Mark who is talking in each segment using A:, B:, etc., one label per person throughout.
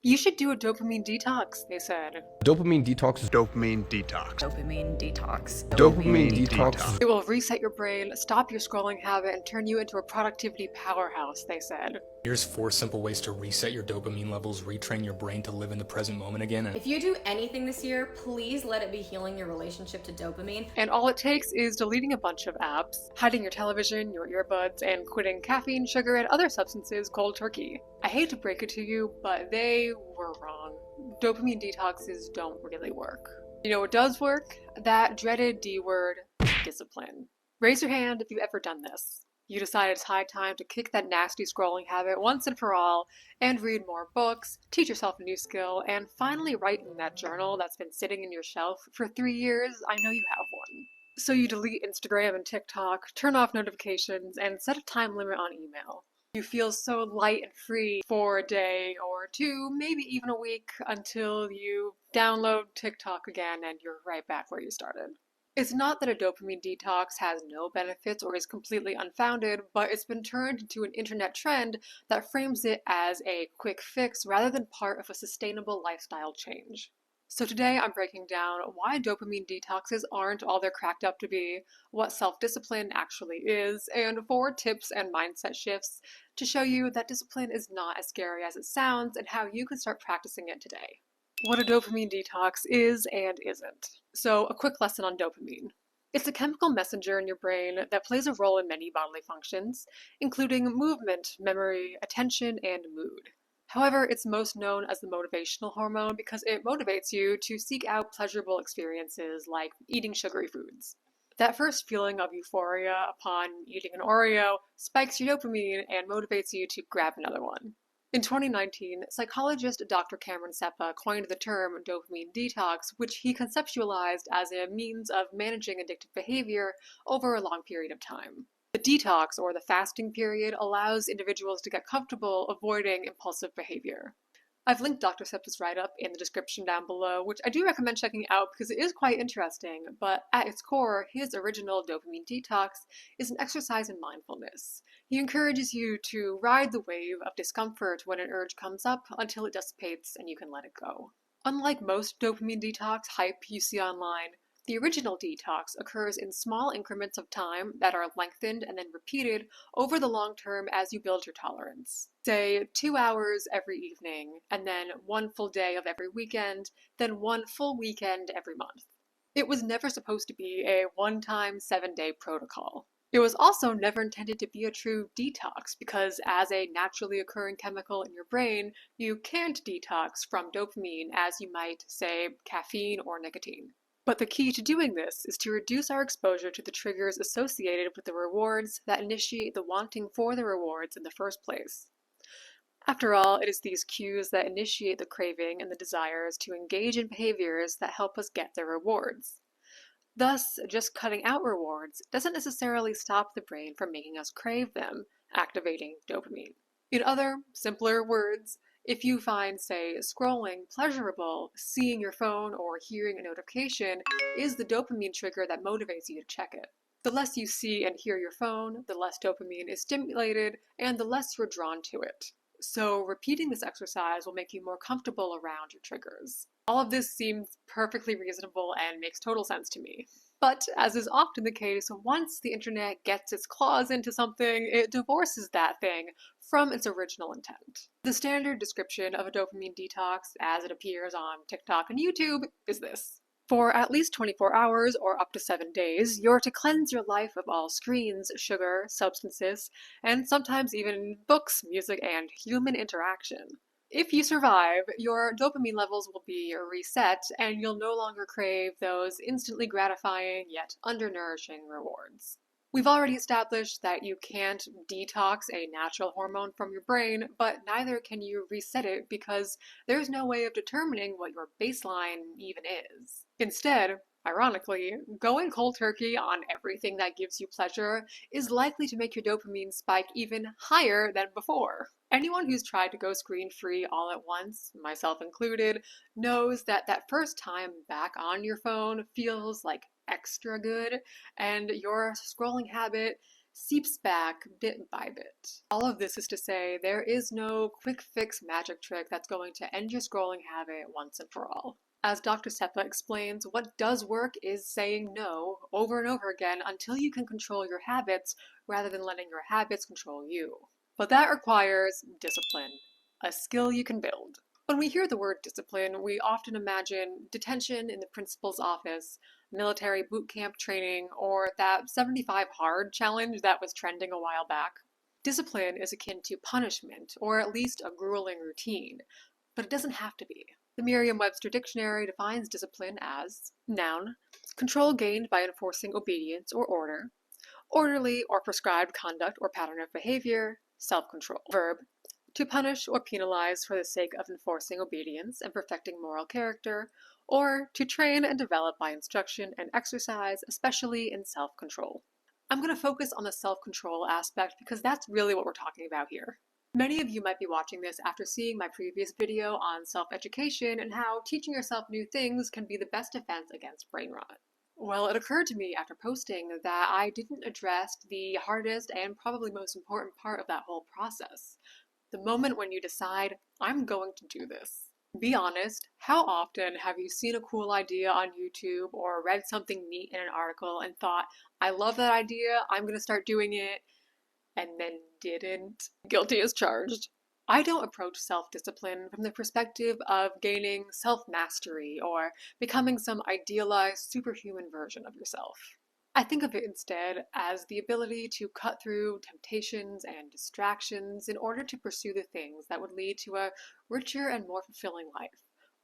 A: You should do a dopamine detox, they said.
B: Dopamine detox.
C: Dopamine detox.
D: Dopamine detox.
B: Dopamine detox.
A: It will reset your brain, stop your scrolling habit, and turn you into a productivity powerhouse, they said.
E: Here's 4 simple ways to reset your dopamine levels, retrain your brain to live in the present moment again.
D: If you do anything this year, please let it be healing your relationship to dopamine.
A: And all it takes is deleting a bunch of apps, hiding your television, your earbuds, and quitting caffeine, sugar, and other substances cold turkey. I hate to break it to you, but they were wrong. Dopamine detoxes don't really work. You know what does work? That dreaded D word, discipline. Raise your hand if you've ever done this. You decide it's high time to kick that nasty scrolling habit once and for all, and read more books, teach yourself a new skill, and finally write in that journal that's been sitting in your shelf for 3 years. I know you have one. So you delete Instagram and TikTok, turn off notifications, and set a time limit on email. You feel so light and free for a day or two, maybe even a week, until you download TikTok again and you're right back where you started. It's not that a dopamine detox has no benefits or is completely unfounded, but it's been turned into an internet trend that frames it as a quick fix rather than part of a sustainable lifestyle change. So today I'm breaking down why dopamine detoxes aren't all they're cracked up to be, what self-discipline actually is, and 4 tips and mindset shifts to show you that discipline is not as scary as it sounds and how you can start practicing it today. What a dopamine detox is and isn't. So, a quick lesson on dopamine. It's a chemical messenger in your brain that plays a role in many bodily functions, including movement, memory, attention, and mood. However, it's most known as the motivational hormone because it motivates you to seek out pleasurable experiences like eating sugary foods. That first feeling of euphoria upon eating an Oreo spikes your dopamine and motivates you to grab another one. In 2019, psychologist Dr. Cameron Seppa coined the term dopamine detox, which he conceptualized as a means of managing addictive behavior over a long period of time. The detox, or the fasting period, allows individuals to get comfortable avoiding impulsive behavior. I've linked Dr. Seppa's write-up in the description down below, which I do recommend checking out because it is quite interesting, but at its core, his original dopamine detox is an exercise in mindfulness. He encourages you to ride the wave of discomfort when an urge comes up until it dissipates and you can let it go. Unlike most dopamine detox hype you see online, the original detox occurs in small increments of time that are lengthened and then repeated over the long term as you build your tolerance. Say 2 hours every evening, and then 1 full day of every weekend, then 1 full weekend every month. It was never supposed to be a one-time 7-day protocol. It was also never intended to be a true detox because as a naturally occurring chemical in your brain, you can't detox from dopamine as you might, say, caffeine or nicotine. But the key to doing this is to reduce our exposure to the triggers associated with the rewards that initiate the wanting for the rewards in the first place. After all, it is these cues that initiate the craving and the desires to engage in behaviors that help us get the rewards. Thus, just cutting out rewards doesn't necessarily stop the brain from making us crave them, activating dopamine. In other, simpler words, if you find, say, scrolling pleasurable, seeing your phone or hearing a notification is the dopamine trigger that motivates you to check it. The less you see and hear your phone, the less dopamine is stimulated, and the less you're drawn to it. So repeating this exercise will make you more comfortable around your triggers. All of this seems perfectly reasonable and makes total sense to me. But, as is often the case, once the internet gets its claws into something, it divorces that thing from its original intent. The standard description of a dopamine detox, as it appears on TikTok and YouTube, is this. For at least 24 hours or up to 7 days, you're to cleanse your life of all screens, sugar, substances, and sometimes even books, music, and human interaction. If you survive, your dopamine levels will be reset and you'll no longer crave those instantly gratifying yet undernourishing rewards. We've already established that you can't detox a natural hormone from your brain, but neither can you reset it because there's no way of determining what your baseline even is. Instead, ironically, going cold turkey on everything that gives you pleasure is likely to make your dopamine spike even higher than before. Anyone who's tried to go screen-free all at once, myself included, knows that that first time back on your phone feels like extra good, and your scrolling habit seeps back bit by bit. All of this is to say there is no quick fix magic trick that's going to end your scrolling habit once and for all. As Dr. Seppa explains, what does work is saying no over and over again until you can control your habits rather than letting your habits control you. But that requires discipline, a skill you can build. When we hear the word discipline, we often imagine detention in the principal's office, military boot camp training, or that 75 hard challenge that was trending a while back. Discipline is akin to punishment, or at least a grueling routine, but it doesn't have to be. The Merriam-Webster Dictionary defines discipline as noun, control gained by enforcing obedience or order, orderly or prescribed conduct or pattern of behavior, self-control. Verb, to punish or penalize for the sake of enforcing obedience and perfecting moral character, or to train and develop by instruction and exercise, especially in self-control. I'm going to focus on the self-control aspect because that's really what we're talking about here. Many of you might be watching this after seeing my previous video on self-education and how teaching yourself new things can be the best defense against brain rot. Well, it occurred to me after posting that I didn't address the hardest and probably most important part of that whole process. The moment when you decide, I'm going to do this. Be honest, how often have you seen a cool idea on YouTube or read something neat in an article and thought, I love that idea, I'm going to start doing it, and then didn't? Guilty as charged. I don't approach self-discipline from the perspective of gaining self-mastery or becoming some idealized superhuman version of yourself. I think of it instead as the ability to cut through temptations and distractions in order to pursue the things that would lead to a richer and more fulfilling life,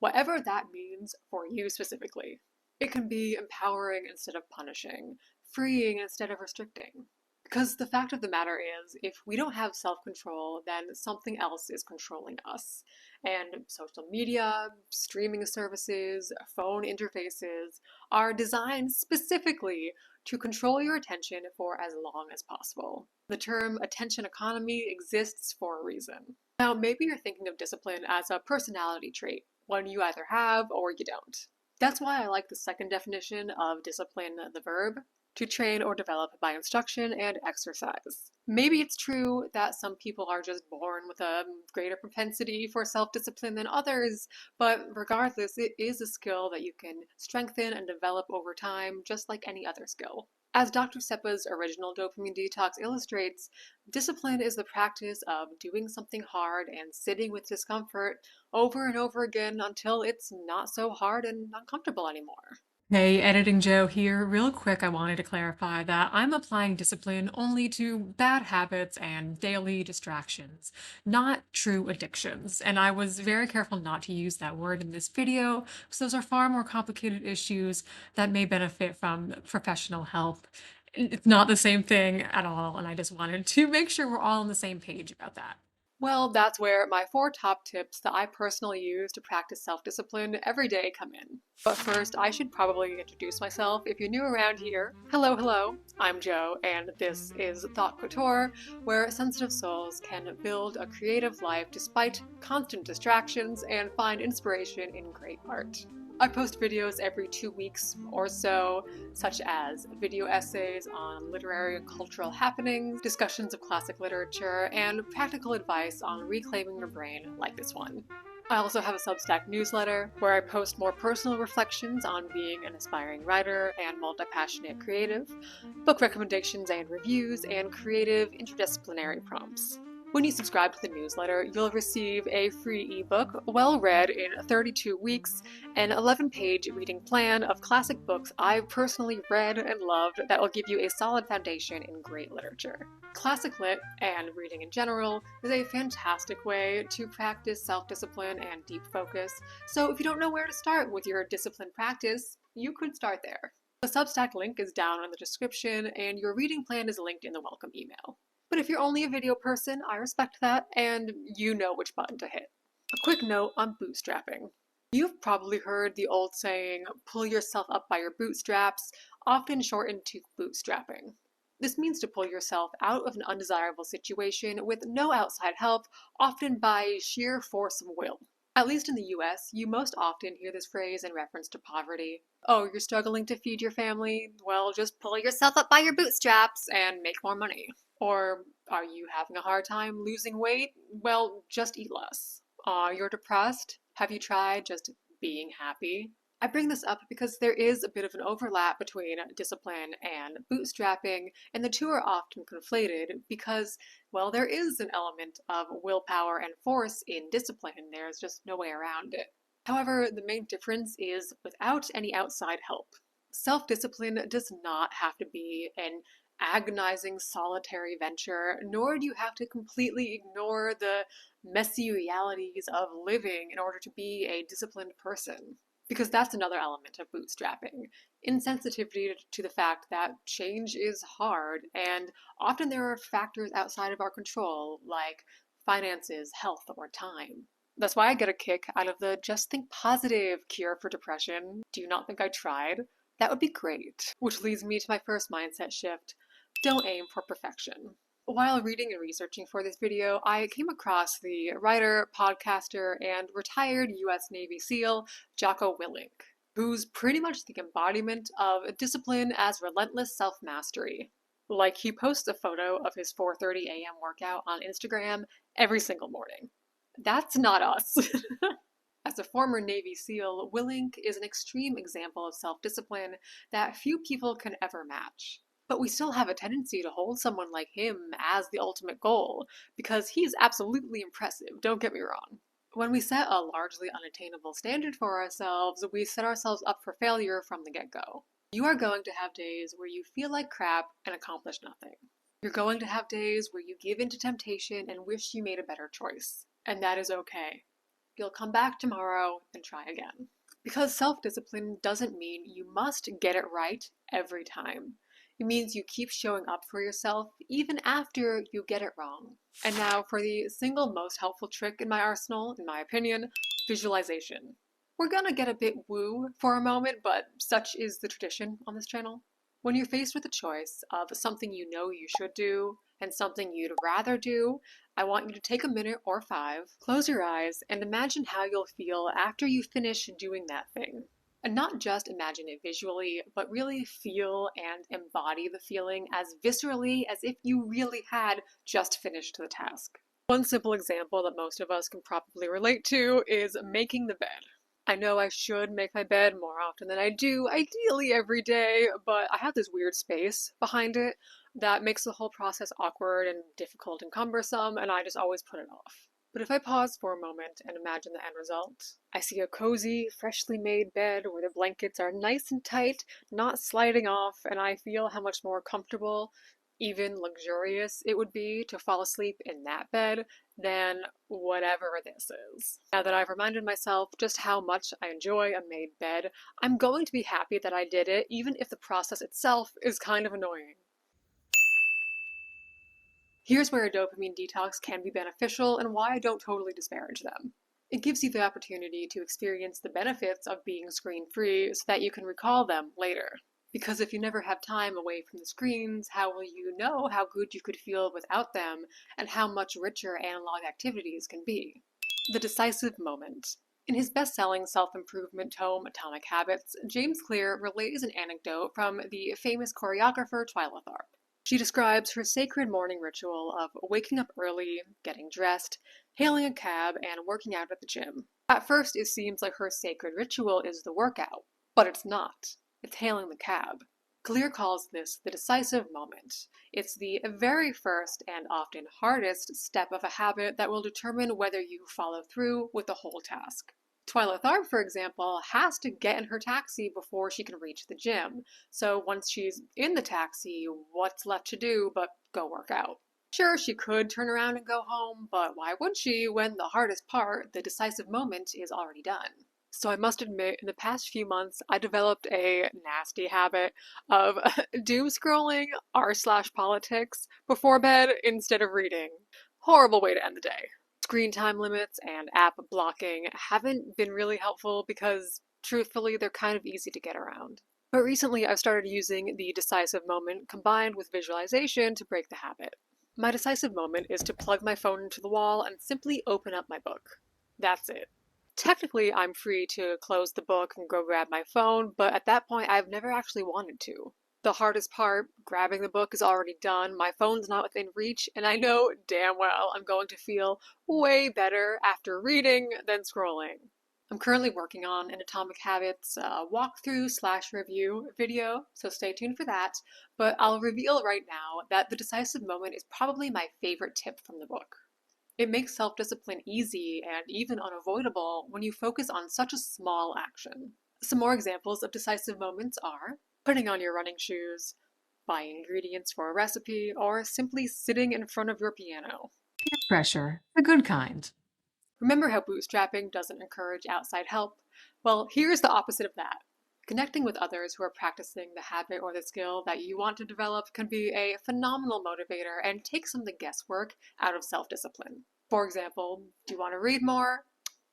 A: whatever that means for you specifically. It can be empowering instead of punishing, freeing instead of restricting. Because the fact of the matter is, if we don't have self-control, then something else is controlling us. And social media, streaming services, phone interfaces are designed specifically to control your attention for as long as possible. The term attention economy exists for a reason. Now, maybe you're thinking of discipline as a personality trait, one you either have or you don't. That's why I like the second definition of discipline, the verb, to train or develop by instruction and exercise. Maybe it's true that some people are just born with a greater propensity for self-discipline than others, but regardless, it is a skill that you can strengthen and develop over time, just like any other skill. As Dr. Seppa's original Dopamine Detox illustrates, discipline is the practice of doing something hard and sitting with discomfort over and over again until it's not so hard and uncomfortable anymore.
C: Hey, Editing Joe here. Real quick, I wanted to clarify that I'm applying discipline only to bad habits and daily distractions, not true addictions. And I was very careful not to use that word in this video because those are far more complicated issues that may benefit from professional help. It's not the same thing at all, and I just wanted to make sure we're all on the same page about that.
A: Well, that's where my 4 top tips that I personally use to practice self-discipline every day come in. But first, I should probably introduce myself if you're new around here. Hello, I'm Joe, and this is Thought Couture, where sensitive souls can build a creative life despite constant distractions and find inspiration in great art. I post videos every 2 weeks or so, such as video essays on literary and cultural happenings, discussions of classic literature, and practical advice on reclaiming your brain, like this one. I also have a Substack newsletter where I post more personal reflections on being an aspiring writer and multi-passionate creative, book recommendations and reviews, and creative interdisciplinary prompts. When you subscribe to the newsletter, you'll receive a free ebook, well read in 32 weeks, an 11-page reading plan of classic books I've personally read and loved that will give you a solid foundation in great literature. Classic lit, and reading in general, is a fantastic way to practice self-discipline and deep focus, so if you don't know where to start with your discipline practice, you could start there. The Substack link is down in the description, and your reading plan is linked in the welcome email. But if you're only a video person, I respect that, and you know which button to hit. A quick note on bootstrapping. You've probably heard the old saying, pull yourself up by your bootstraps, often shortened to bootstrapping. This means to pull yourself out of an undesirable situation with no outside help, often by sheer force of will. At least in the US, you most often hear this phrase in reference to poverty. Oh, you're struggling to feed your family? Well, just pull yourself up by your bootstraps and make more money. Or, are you having a hard time losing weight? Well, just eat less. You're depressed? Have you tried just being happy? I bring this up because there is a bit of an overlap between discipline and bootstrapping, and the two are often conflated because, well, there is an element of willpower and force in discipline. There's just no way around it. However, the main difference is without any outside help. Self-discipline does not have to be an agonizing solitary venture, nor do you have to completely ignore the messy realities of living in order to be a disciplined person. Because that's another element of bootstrapping. Insensitivity to the fact that change is hard, and often there are factors outside of our control, like finances, health, or time. That's why I get a kick out of the just think positive cure for depression. Do you not think I tried? That would be great. Which leads me to my first mindset shift. Don't aim for perfection. While reading and researching for this video, I came across the writer, podcaster, and retired US Navy SEAL, Jocko Willink, who's pretty much the embodiment of discipline as relentless self-mastery. Like, he posts a photo of his 4:30 a.m. workout on Instagram every single morning. That's not us. As a former Navy SEAL, Willink is an extreme example of self-discipline that few people can ever match. But we still have a tendency to hold someone like him as the ultimate goal, because he's absolutely impressive, don't get me wrong. When we set a largely unattainable standard for ourselves, we set ourselves up for failure from the get-go. You are going to have days where you feel like crap and accomplish nothing. You're going to have days where you give in to temptation and wish you made a better choice. And that is okay. You'll come back tomorrow and try again. Because self-discipline doesn't mean you must get it right every time. It means you keep showing up for yourself even after you get it wrong. And now for the single most helpful trick in my arsenal, in my opinion, visualization. We're gonna get a bit woo for a moment, but such is the tradition on this channel. When you're faced with a choice of something you know you should do and something you'd rather do, I want you to take a minute or 5, close your eyes, and imagine how you'll feel after you finish doing that thing. And not just imagine it visually, but really feel and embody the feeling as viscerally as if you really had just finished the task. One simple example that most of us can probably relate to is making the bed. I know I should make my bed more often than I do, ideally every day, but I have this weird space behind it that makes the whole process awkward and difficult and cumbersome, and I just always put it off. But if I pause for a moment and imagine the end result, I see a cozy, freshly made bed where the blankets are nice and tight, not sliding off, and I feel how much more comfortable, even luxurious, it would be to fall asleep in that bed than whatever this is. Now that I've reminded myself just how much I enjoy a made bed, I'm going to be happy that I did it, even if the process itself is kind of annoying. Here's where a dopamine detox can be beneficial and why I don't totally disparage them. It gives you the opportunity to experience the benefits of being screen-free so that you can recall them later. Because if you never have time away from the screens, how will you know how good you could feel without them and how much richer analog activities can be? The Decisive Moment. In his best-selling self-improvement tome, Atomic Habits, James Clear relays an anecdote from the famous choreographer Twyla Tharp. She describes her sacred morning ritual of waking up early, getting dressed, hailing a cab, and working out at the gym. At first, it seems like her sacred ritual is the workout, but it's not. It's hailing the cab. Clear calls this the decisive moment. It's the very first and often hardest step of a habit that will determine whether you follow through with the whole task. Twyla Tharp, for example, has to get in her taxi before she can reach the gym. So once she's in the taxi, what's left to do but go work out? Sure, she could turn around and go home, but why would she when the hardest part, the decisive moment, is already done? So I must admit, in the past few months, I developed a nasty habit of doom scrolling r/politics before bed instead of reading. Horrible way to end the day. Screen time limits and app blocking haven't been really helpful because, truthfully, they're kind of easy to get around. But recently I've started using the decisive moment combined with visualization to break the habit. My decisive moment is to plug my phone into the wall and simply open up my book. That's it. Technically, I'm free to close the book and go grab my phone, but at that point, I've never actually wanted to. The hardest part, grabbing the book, is already done, my phone's not within reach, and I know damn well I'm going to feel way better after reading than scrolling. I'm currently working on an Atomic Habits walkthrough/review video, so stay tuned for that, but I'll reveal right now that the Decisive Moment is probably my favorite tip from the book. It makes self-discipline easy and even unavoidable when you focus on such a small action. Some more examples of decisive moments are putting on your running shoes, buying ingredients for a recipe, or simply sitting in front of your piano.
C: Peer pressure, the good kind.
A: Remember how bootstrapping doesn't encourage outside help? Well, here's the opposite of that. Connecting with others who are practicing the habit or the skill that you want to develop can be a phenomenal motivator and take some of the guesswork out of self-discipline. For example, do you want to read more?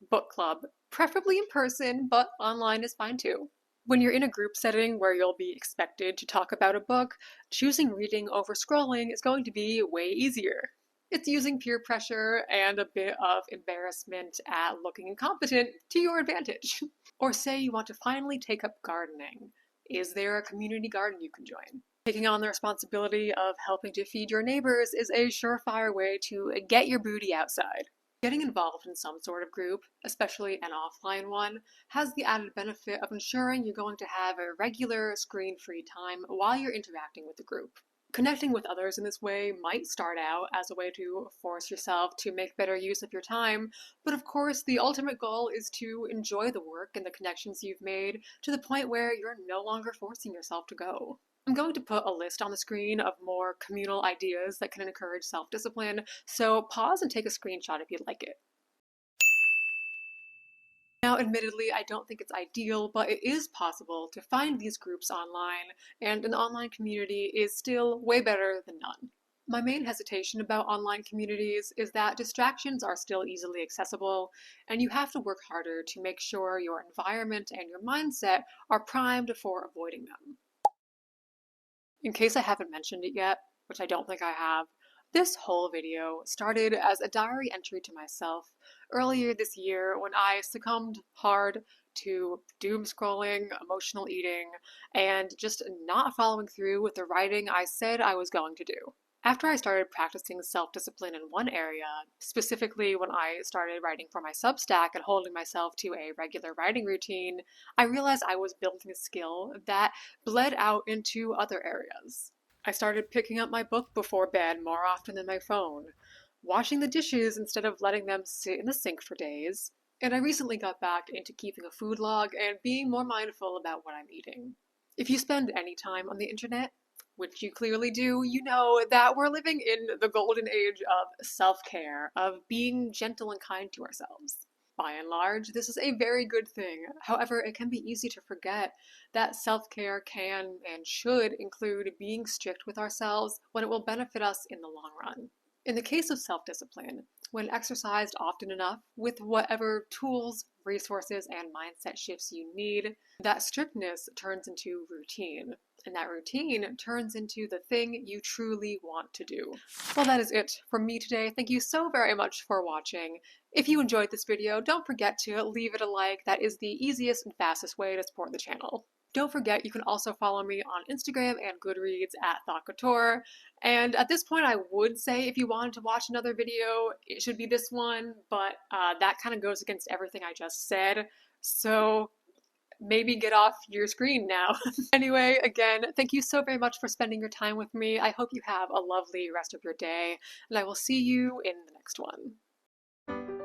A: Book club, preferably in person, but online is fine too. When you're in a group setting where you'll be expected to talk about a book, choosing reading over scrolling is going to be way easier. It's using peer pressure and a bit of embarrassment at looking incompetent to your advantage. Or say you want to finally take up gardening. Is there a community garden you can join? Taking on the responsibility of helping to feed your neighbors is a surefire way to get your booty outside. Getting involved in some sort of group, especially an offline one, has the added benefit of ensuring you're going to have a regular screen-free time while you're interacting with the group. Connecting with others in this way might start out as a way to force yourself to make better use of your time, but of course the ultimate goal is to enjoy the work and the connections you've made to the point where you're no longer forcing yourself to go. I'm going to put a list on the screen of more communal ideas that can encourage self-discipline, so pause and take a screenshot if you'd like it. Now, admittedly, I don't think it's ideal, but it is possible to find these groups online, and an online community is still way better than none. My main hesitation about online communities is that distractions are still easily accessible, and you have to work harder to make sure your environment and your mindset are primed for avoiding them. In case I haven't mentioned it yet, which I don't think I have, this whole video started as a diary entry to myself earlier this year when I succumbed hard to doom scrolling, emotional eating, and just not following through with the writing I said I was going to do. After I started practicing self-discipline in one area, specifically when I started writing for my Substack and holding myself to a regular writing routine, I realized I was building a skill that bled out into other areas. I started picking up my book before bed more often than my phone, washing the dishes instead of letting them sit in the sink for days, and I recently got back into keeping a food log and being more mindful about what I'm eating. If you spend any time on the internet, which you clearly do, you know that we're living in the golden age of self-care, of being gentle and kind to ourselves. By and large, this is a very good thing. However, it can be easy to forget that self-care can and should include being strict with ourselves when it will benefit us in the long run. In the case of self-discipline, when exercised often enough with whatever tools, resources, and mindset shifts you need, that strictness turns into routine. And that routine turns into the thing you truly want to do. Well, that is it from me today. Thank you so very much for watching. If you enjoyed this video, don't forget to leave it a like. That is the easiest and fastest way to support the channel. Don't forget, you can also follow me on Instagram and Goodreads at ThoughtCouture. And at this point, I would say if you wanted to watch another video, it should be this one, but that kind of goes against everything I just said. So maybe get off your screen now. Anyway, again, thank you so very much for spending your time with me. I hope you have a lovely rest of your day, and I will see you in the next one.